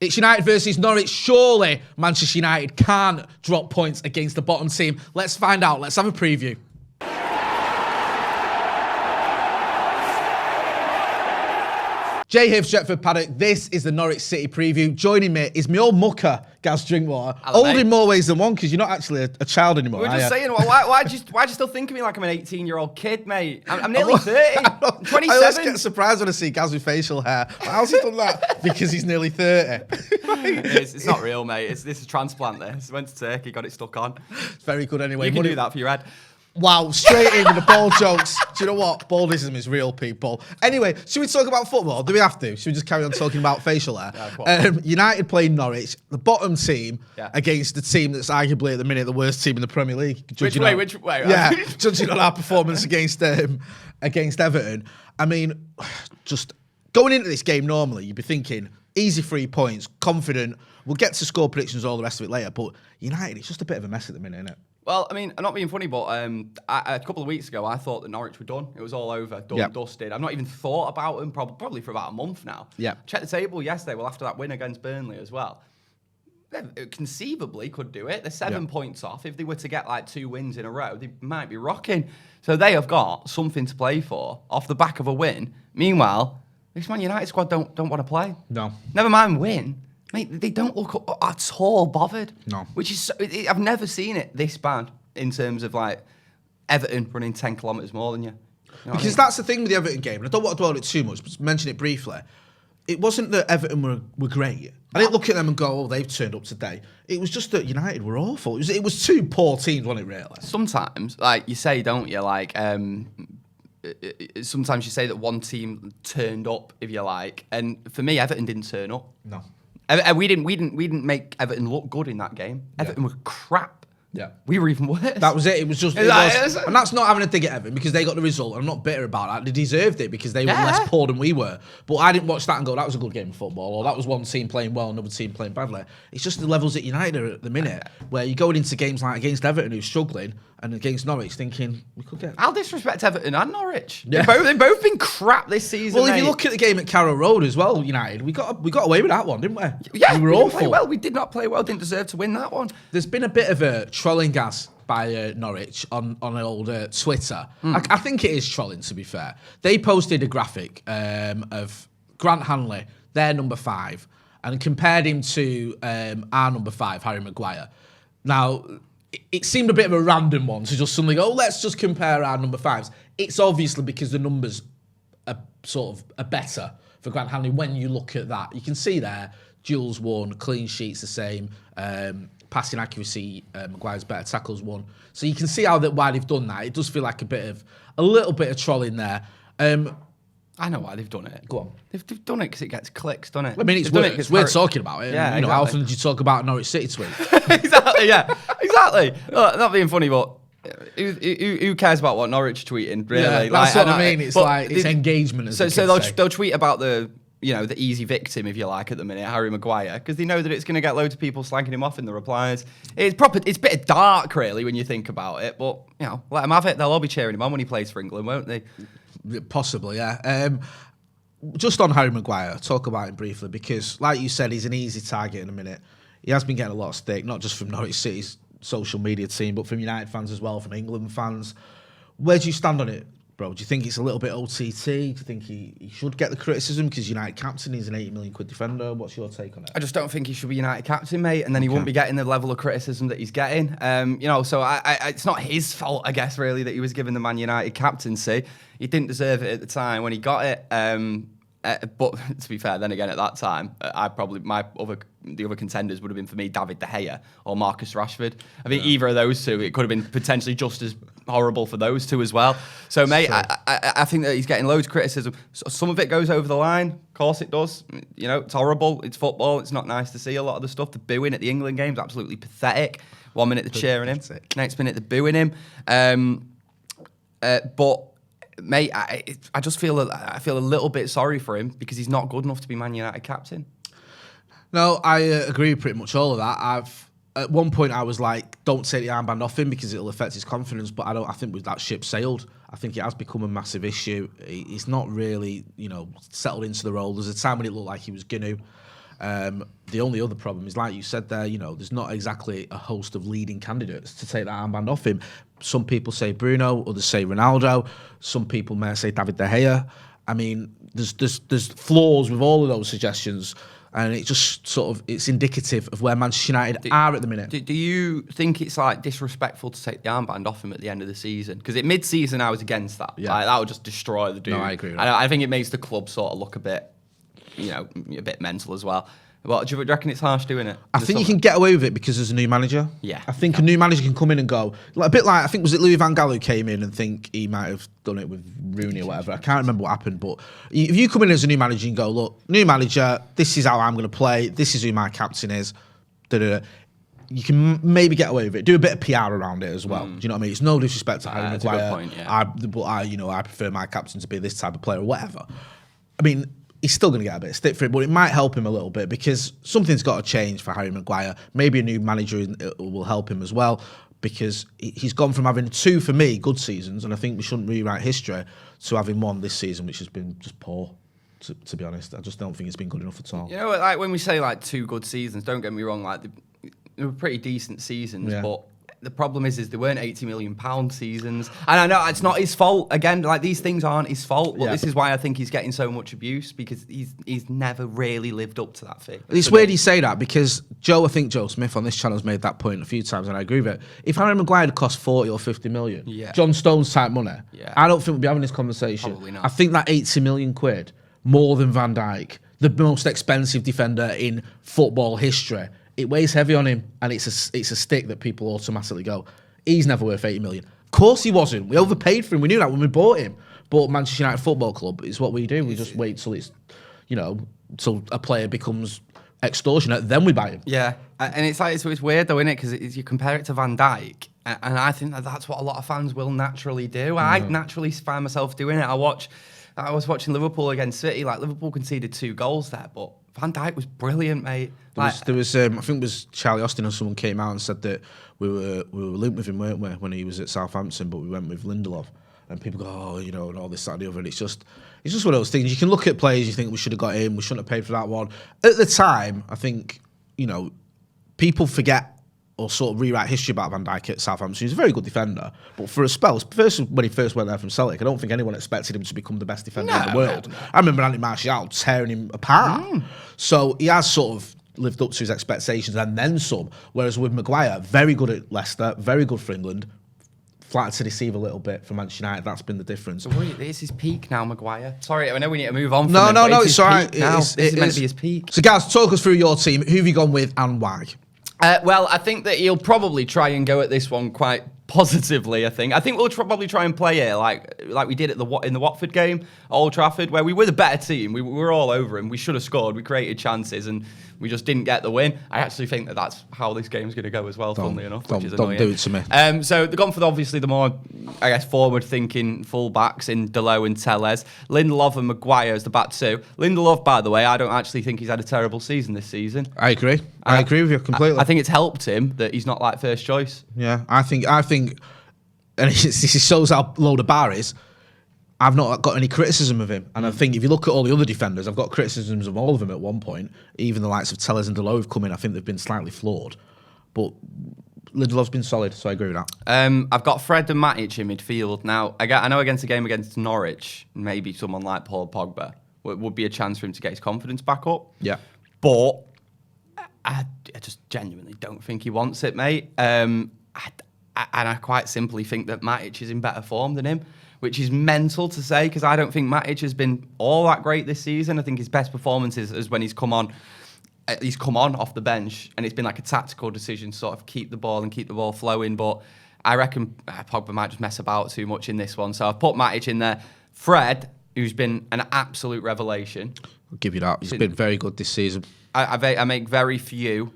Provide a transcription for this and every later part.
It's United versus Norwich. Surely Manchester United can't drop points against the bottom team. Let's find out. Let's have a preview. Jay here for Stretford, Paddock. This is the Norwich City preview. Joining me is my old mucker, Gaz Drinkwater. Hello, old mate. in more ways than one, because you're not actually a child anymore. We were just saying, why do you still think of me like I'm an 18-year-old kid, mate? I'm nearly 30. I'm 27. I always get surprised when I see Gaz with facial hair. How's he done that? Because he's nearly 30. It's not real, mate. This is transplant. This went to Turkey, got it stuck on. It's very good anyway. You can do that for your head. Wow, straight in with the ball jokes. Do you know what? Baldism is real, people. Anyway, should we talk about football? Do we have to? Should we just carry on talking about facial hair? United playing Norwich, the bottom team, against the team that's arguably at the minute the worst team in the Premier League. Which way? Yeah, judging on our performance against Everton. I mean, just going into this game normally, you'd be thinking, easy 3 points, confident. We'll get to score predictions, all the rest of it later. But United, it's just a bit of a mess at the minute, isn't it? Well, I mean, I'm not being funny, but a couple of weeks ago, I thought that Norwich were done. It was all over, done, dusted. I've not even thought about them probably for about a month now. Yeah. Checked the table yesterday, well, after that win against Burnley as well. They conceivably could do it. They're 7 points off. If they were to get like 2 wins in a row, they might be rocking. So they have got something to play for off the back of a win. Meanwhile, this Man United squad don't want to play. No. Never mind win. Mate, they don't look at all bothered. No. Which is, I've never seen it this bad in terms of like Everton running 10 kilometres more than you. Because that's the thing with the Everton game, and I don't want to dwell on it too much, but mention it briefly. It wasn't that Everton were great. I didn't look at them and go, oh, they've turned up today. It was just that United were awful. It was 2 poor teams, wasn't it, really? Sometimes, like you say, don't you, like... sometimes you say that one team turned up, if you like, and for me, Everton didn't turn up. No. We didn't make Everton look good in that game. Everton were crap. Yeah. We were even worse. That was it. It was just... and that's not having a dig at Everton, because they got the result. I'm not bitter about that. They deserved it because they were less poor than we were. But I didn't watch that and go, that was a good game of football, or that was one team playing well, another team playing badly. It's just the levels at United are at the minute, where you're going into games like against Everton, who's struggling, and against Norwich, thinking, we could get... I'll disrespect Everton and Norwich. Yeah. They've both been crap this season, Well, if you look at the game at Carrow Road as well, United, we got away with that one, didn't we? Yeah, we were didn't awful. play well. We did not play well. Didn't deserve to win that one. There's been a bit of a trolling gas by Norwich on old Twitter. I think it is trolling, to be fair. They posted a graphic of Grant Hanley, their number 5, and compared him to our number 5, Harry Maguire. Now, it seemed a bit of a random one to just suddenly go, let's just compare our number 5s. It's obviously because the numbers are better for Grant Hanley when you look at that. You can see there, duels won, clean sheets the same, passing accuracy, Maguire's better, tackles won. So you can see why they've done that. It does feel like a little bit of trolling there. I know why they've done it. Go on. They've done it because it gets clicks, doesn't it? I mean, it's weird talking about it. Yeah, How often did you talk about Norwich City tweet? Exactly, yeah. Exactly. Look, not being funny, but who cares about what Norwich tweeting, really? Yeah, that's what I mean. It's like, it's engagement. So they'll tweet about the easy victim, if you like, at the minute, Harry Maguire, because they know that it's going to get loads of people slagging him off in the replies. It's a bit dark, really, when you think about it, but, let him have it. They'll all be cheering him on when he plays for England, won't they? Possibly, yeah. Just on Harry Maguire, talk about him briefly, because, like you said, he's an easy target in a minute. He has been getting a lot of stick, not just from Norwich City's social media team, but from United fans as well, from England fans. Where do you stand on it, bro? Do you think it's a little bit OTT? Do you think he should get the criticism because United captain, he's an 80 million quid defender? What's your take on it? I just don't think he should be United captain, mate, and then he wouldn't be getting the level of criticism that he's getting. So it's not his fault, I guess, really, that he was given the Man United captaincy. He didn't deserve it at the time when he got it. But to be fair, then again, at that time, the other contenders would have been for me David De Gea or Marcus Rashford. I think either of those two, it could have been potentially just as horrible for those two as well. So, mate, I think that he's getting loads of criticism. Some of it goes over the line. Of course it does. It's horrible. It's football. It's not nice to see a lot of the stuff. The booing at the England games, absolutely pathetic. 1 minute they're cheering him. Next minute they're booing him. But... mate, I just feel a little bit sorry for him because he's not good enough to be Man United captain. No, I agree with pretty much all of that. At one point I was like, don't take the armband off him because it'll affect his confidence. But I think with that ship sailed. I think it has become a massive issue. He's not really, settled into the role. There's a time when it looked like he was going to. The only other problem is, like you said there, there's not exactly a host of leading candidates to take that armband off him. Some people say Bruno, others say Ronaldo. Some people may say David De Gea. I mean, there's flaws with all of those suggestions, and it just it's indicative of where Manchester United are at the minute. Do you think it's like disrespectful to take the armband off him at the end of the season? Because at mid-season, I was against that. Yeah. Like, that would just destroy the dude. No, I agree with And that. I think it makes the club sort of look a bit, a bit mental as well. Well, do you reckon it's harsh doing it? I think you can get away with it because there's a new manager. Yeah. I think a new manager can come in and go, a bit like, I think, was it Louis van Gaal who came in and think he might have done it with Rooney or whatever. I can't remember what happened, but if you come in as a new manager and go, look, new manager, this is how I'm going to play, this is who my captain is, you can maybe get away with it. Do a bit of PR around it as well. Do you know what I mean? It's no disrespect to Harry Maguire. That's a good point, yeah. I prefer my captain to be this type of player or whatever. I mean, he's still going to get a bit of stick for it, but it might help him a little bit because something's got to change for Harry Maguire. Maybe a new manager will help him as well, because he's gone from having 2, for me, good seasons, and I think we shouldn't rewrite history, to having 1 this season, which has been just poor, to be honest. I just don't think it's been good enough at all. Like when we say like 2 good seasons, don't get me wrong, like they were pretty decent seasons, but the problem is they weren't £80 million seasons. And I know it's not his fault. Again, like, these things aren't his fault. But this is why I think he's getting so much abuse, because he's never really lived up to that fee. It's weird you say that, because I think Joe Smith on this channel has made that point a few times, and I agree with it. If Harry Maguire had cost 40 or 50 million, John Stones type money, I don't think we'd be having this conversation. Probably not. I think that 80 million quid, more than Van Dijk, the most expensive defender in football history, it weighs heavy on him, and it's a stick that people automatically go, he's never worth 80 million. Of course he wasn't. We overpaid for him. We knew that when we bought him. But Manchester United Football Club is what we do. We just wait till till a player becomes extortionate, then we buy him. Yeah, and it's weird though, isn't it? Because you compare it to Van Dijk, and I think that's what a lot of fans will naturally do. I naturally find myself doing it. I was watching Liverpool against City. Like, Liverpool conceded 2 goals there, but Van Dijk was brilliant, mate. There was I think it was Charlie Austin or someone came out and said that we were linked with him, weren't we, when he was at Southampton, but we went with Lindelof. And people go, and all this, that, and the other. And it's just one of those things. You can look at players, you think we should have got him, we shouldn't have paid for that one. At the time, I think, people forget or sort of rewrite history about Van Dijk at Southampton. He's a very good defender, but for a spell, when he first went there from Celtic, I don't think anyone expected him to become the best defender in the world. No. I remember Andy Martial tearing him apart. So he has sort of lived up to his expectations and then some. Whereas with Maguire, very good at Leicester, very good for England, flattered to deceive a little bit for Manchester United. That's been the difference. So it's his peak now, Maguire. Sorry, I know we need to move on from No, him, it's all right. This is meant to be his peak. So, guys, talk us through your team. Who have you gone with and why? Well, I think that he'll probably try and go at this one quite positively. I think we'll probably try and play it like we did in the Watford game, Old Trafford, where we were the better team. We were all over him. We should have scored. We created chances, and we just didn't get the win. I actually think that that's how this game's going to go as well, funnily enough, which is annoying. Don't do it to me. So they've gone for obviously the more, I guess, forward-thinking full-backs in Delo and Tellez. Lindelof and Maguire as the back 2. Lindelof, by the way, I don't actually think he's had a terrible season this season. I agree. I agree with you completely. I think it's helped him that he's not like first choice. Yeah, I think, and this shows how low the bar is. I've not got any criticism of him. And I think if you look at all the other defenders, I've got criticisms of all of them at one point. Even the likes of Tellez and Delo have come in. I think they've been slightly flawed. But Lindelof's been solid, so I agree with that. I've got Fred and Matic in midfield. Now, I know against a game against Norwich, maybe someone like Paul Pogba would be a chance for him to get his confidence back up. Yeah. But I just genuinely don't think he wants it, mate. And I quite simply think that Matic is in better form than him, which is mental to say, because I don't think Matic has been all that great this season. I think his best performance is when he's come on off the bench, and it's been like a tactical decision to sort of keep the ball flowing. But I reckon Pogba might just mess about too much in this one. So I've put Matic in there. Fred, who's been an absolute revelation. I'll give you that. He's been very good this season. I make very few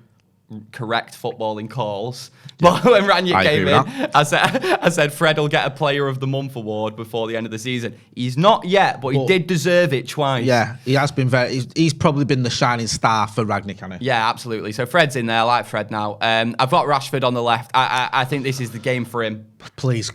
correct footballing calls. But when Ranić came in, I said Fred will get a Player of the Month award before the end of the season. He's not yet, but he did deserve it twice. Yeah, he has been he's probably been the shining star for Ranić, hasn't he? Yeah, absolutely. So Fred's in there. I like Fred now. I've got Rashford on the left. I think this is the game for him. Please.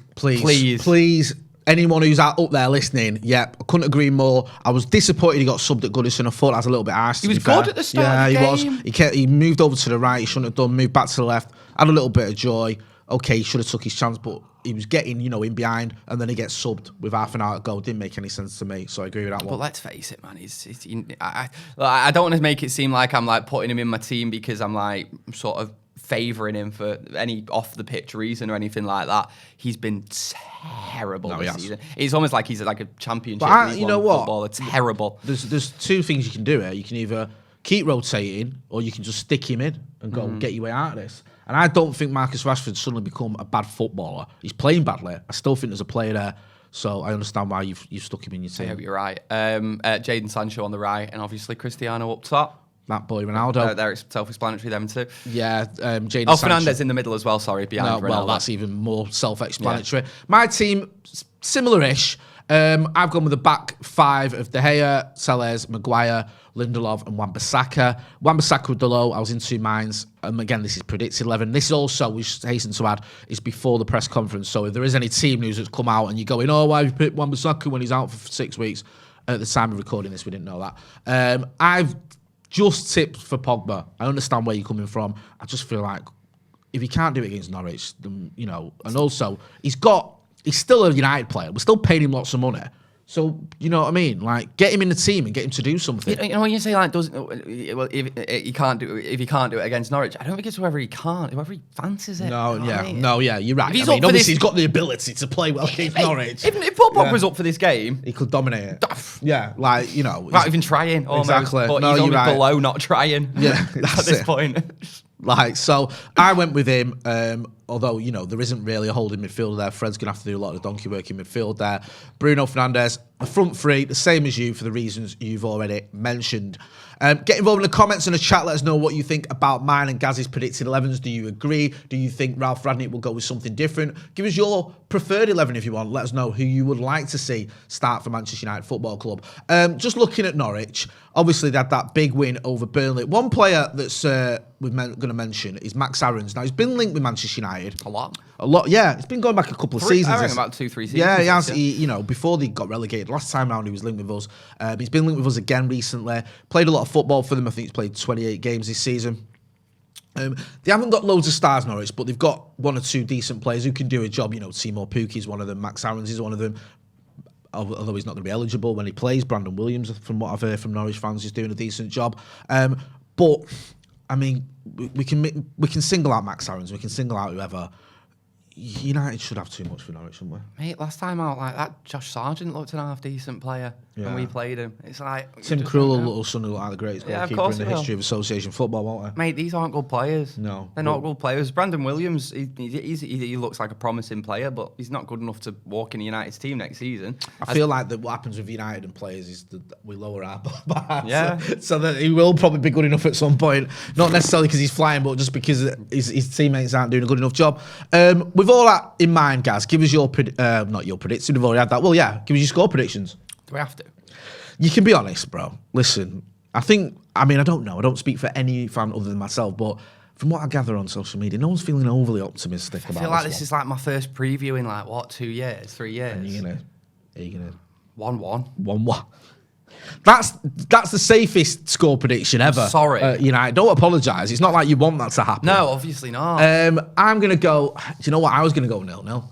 anyone who's up there listening, I couldn't agree more. I was disappointed he got subbed at Goodison. I thought that was a little bit harsh. He was good at the start of the game. He was. He moved over to the right. He shouldn't have done. Moved back to the left. Had a little bit of joy. Okay, he should have took his chance, but he was getting, in behind, and then he gets subbed with half an hour to go. Didn't make any sense to me, so I agree with that one. But let's face it, man. I don't want to make it seem like I'm like putting him in my team because I'm like sort of favouring him for any off the pitch reason or anything like that. He's been terrible this season. It's almost like he's like a championship. But you know what? Footballer. Terrible. There's two things you can do here. You can either keep rotating, or you can just stick him in and go get your way out of this. And I don't think Marcus Rashford's suddenly become a bad footballer. He's playing badly. I still think there's a player there. So I understand why you've stuck him in your team. I hope you're right. Jadon Sancho on the right, and obviously Cristiano up top. That boy Ronaldo. There it's self-explanatory, them too. Yeah, Jadon Sancho. Fernandes in the middle as well, sorry, behind Ronaldo. Well, that's even more self-explanatory. Yeah. My team, similar-ish. I've gone with the back five of De Gea, Sellés, Maguire, Lindelof and Wan-Bissaka. Wan-Bissaka with the low, I was in two minds. Again, this is predicted 11. This is also, we should hasten to add, is before the press conference. So if there is any team news that's come out and you're going, why have you picked Wan-Bissaka when he's out for 6 weeks? At the time of recording this, we didn't know that. I've just tipped for Pogba. I understand where you're coming from. I just feel like if he can't do it against Norwich, then, and also he's still a United player. We're still paying him lots of money. So, you know what I mean? Like, get him in the team and get him to do something. When you say, like, if he can't do it against Norwich, I don't think it's whoever he fancies it. No, you're right. He's got the ability to play well against Norwich. If Paul Pogba's up for this game, he could dominate it. Yeah, without even trying, almost. Exactly. But he's only below not trying. Yeah, at this point. So I went with him, although, there isn't really a holding midfielder there. Fred's going to have to do a lot of donkey work in midfield there. Bruno Fernandes, the front three, the same as you for the reasons you've already mentioned. Get involved in the comments and the chat. Let us know what you think about mine and Gaz's predicted 11s. Do you agree? Do you think Ralph Rangnick will go with something different? Give us your preferred 11 if you want. Let us know who you would like to see start for Manchester United Football Club. Just looking at Norwich, obviously they had that big win over Burnley. One player that's we're going to mention is Max Aarons. Now, he's been linked with Manchester United. A lot, yeah. It's been going back a couple of seasons. I reckon about 2-3 seasons. Yeah, he has. Before they got relegated, last time round he was linked with us. He's been linked with us again recently. Played a lot of football for them. I think he's played 28 games this season. They haven't got loads of stars, Norwich, but they've got one or two decent players who can do a job. Timur Pukki's one of them. Max Aarons is one of them. Although he's not going to be eligible when he plays. Brandon Williams, from what I've heard from Norwich fans, is doing a decent job. But I mean, we can single out Max Aarons. We can single out whoever. United should have too much for Norwich, shouldn't we? Mate, last time out like that, Josh Sargent looked an half-decent player when we played him. It's like... Tim Krul, little son who looked like the greatest goalkeeper in the history of association football, won't they? Mate, these aren't good players. No. They're not good players. Brandon Williams, he looks like a promising player, but he's not good enough to walk in the United's team next season. I feel like what happens with United and players is that we lower our bar. Yeah. So that he will probably be good enough at some point. Not necessarily because he's flying, but just because his teammates aren't doing a good enough job. With all that in mind, Gaz, give us your not your predictions. We've already had that. Well, yeah, give us your score predictions. Do we have to? You can be honest, bro. Listen, I don't know. I don't speak for any fan other than myself, but from what I gather on social media, no one's feeling overly optimistic about this. I feel like this is like my first preview in 3 years. And are you gonna 1-1. 1-1. That's the safest score prediction ever. Sorry. Don't apologise. It's not like you want that to happen. No, obviously not. I'm going to go... Do you know what? I was going to go 0-0.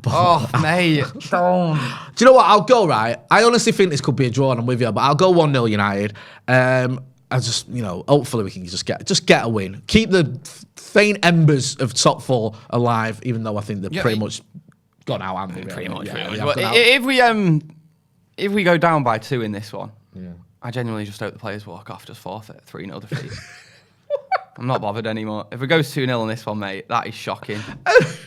Oh, mate. Don't. Do you know what? I'll go, right? I honestly think this could be a draw, and I'm with you, but I'll go 1-0 United. I just, hopefully we can just get a win. Keep the faint embers of top four alive, even though I think they're pretty much gone out, haven't they? Pretty much. If we go down by 2 in this one, I genuinely just hope the players walk off, just forfeit 3-0 defeat. I'm not bothered anymore. If it goes 2-0 on this one, mate, that is shocking.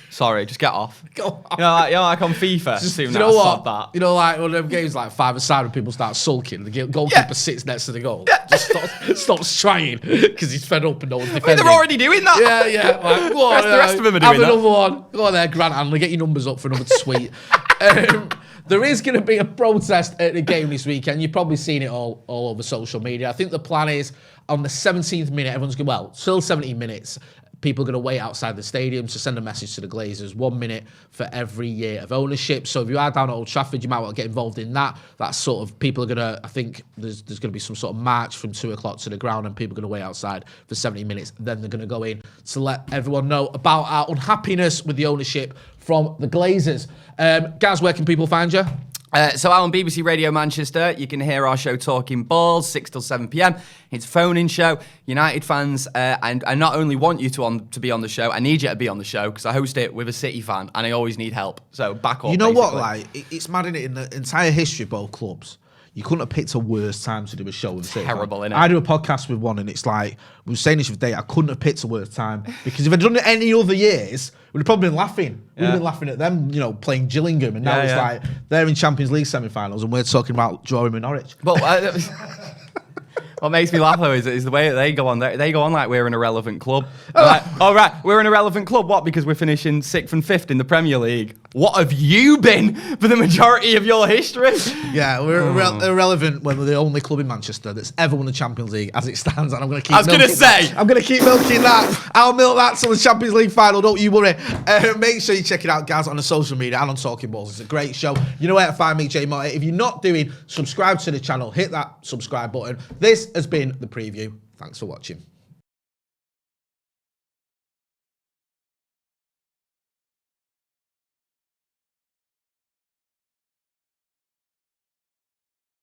Sorry, just get off. Go off. Like on FIFA. Just, you know what? That. Like one of them games like 5-a-side when people start sulking. The goalkeeper sits next to the goal. Just stops trying because he's fed up and no one's defending. They're already doing that. Yeah. Like, go on, the rest of them are doing that. Have another one. Go on there, Grant Hanley. Get your numbers up for another tweet. There is going to be a protest at the game this weekend. You've probably seen it all over social media. I think the plan is on the 17th minute, everyone's going, still 17 minutes. people are going to wait outside the stadium to send a message to the Glazers. 1 minute for every year of ownership. So if you are down at Old Trafford, you might want to get involved in that. That's sort of, people are going to, I think there's going to be some sort of march from 2 o'clock to the ground, and people are going to wait outside for 70 minutes. Then they're going to go in to let everyone know about our unhappiness with the ownership from the Glazers. Gaz, where can people find you? So out on BBC Radio Manchester, you can hear our show Talking Balls, 6 till 7 p.m. It's a phone-in show. United fans, and I not only want you to be on the show, I need you to be on the show because I host it with a City fan and I always need help. So back up. You know what, like, it's mad in the entire history of both clubs. You couldn't have picked a worse time to do a show with City. Terrible, innit? I do a podcast with one, and it's like, we were saying this the other day, I couldn't have picked a worse time. Because if I'd done it any other years, we'd have probably been laughing. We'd have been laughing at them, playing Gillingham. And now it's like, they're in Champions League semi-finals, and we're talking about drawing with Norwich. But what makes me laugh though is the way that they go on. They go on like we're an irrelevant club. Like, oh right, we're an irrelevant club. What? Because we're finishing 6th and 5th in the Premier League. What have you been for the majority of your history? Yeah, we're irrelevant when we're the only club in Manchester that's ever won the Champions League as it stands, and I'm going to keep. I'm going to keep milking that. I'll milk that till the Champions League final. Don't you worry. Make sure you check it out, guys, on the social media and on Talking Balls. It's a great show. You know where to find me, Jay Motta. If you're not doing, subscribe to the channel. Hit that subscribe button. This has been the preview. Thanks for watching.